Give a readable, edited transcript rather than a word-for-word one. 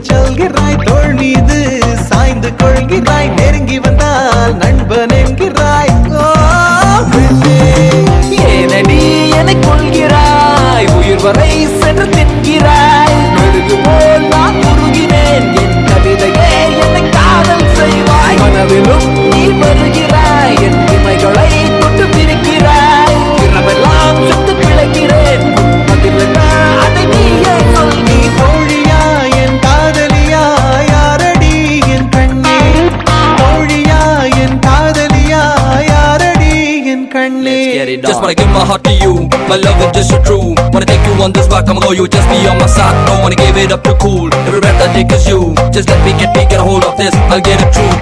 சொல்கிறாய் தோள் மீது சாய்ந்து கொள்கிறாய் நெருங்கி வந்தால் நண்பன் என்கிறாய் ஏனடி என்னை கொள்கிறாய் உயிர் வரை சென்று தின்கிறாய் மெழுகு போல் நான் உருகினேன் என் கவிதையே என்னை காதல் செய்வாய் கனவிலும் நீ வருகிறாய் என் இமைகளை தொட்டு பிரிக்கிறாய் இரவெல்லாம் சுட்டு பிழைக்கிறேன் அதை நீயே சொல் நீ தோழியா என் காதலியா யாரடி என் கண்ணே தோழியா என் காதலியா யாரடி என் கண்ணே Just wanna give my heart to you, my love is just so true. Wanna take you on this rock, I'ma go, you just be on my side. Don't wanna give it up too cool. Every breath I take is you. Just let me get a hold of this, I'll get it true.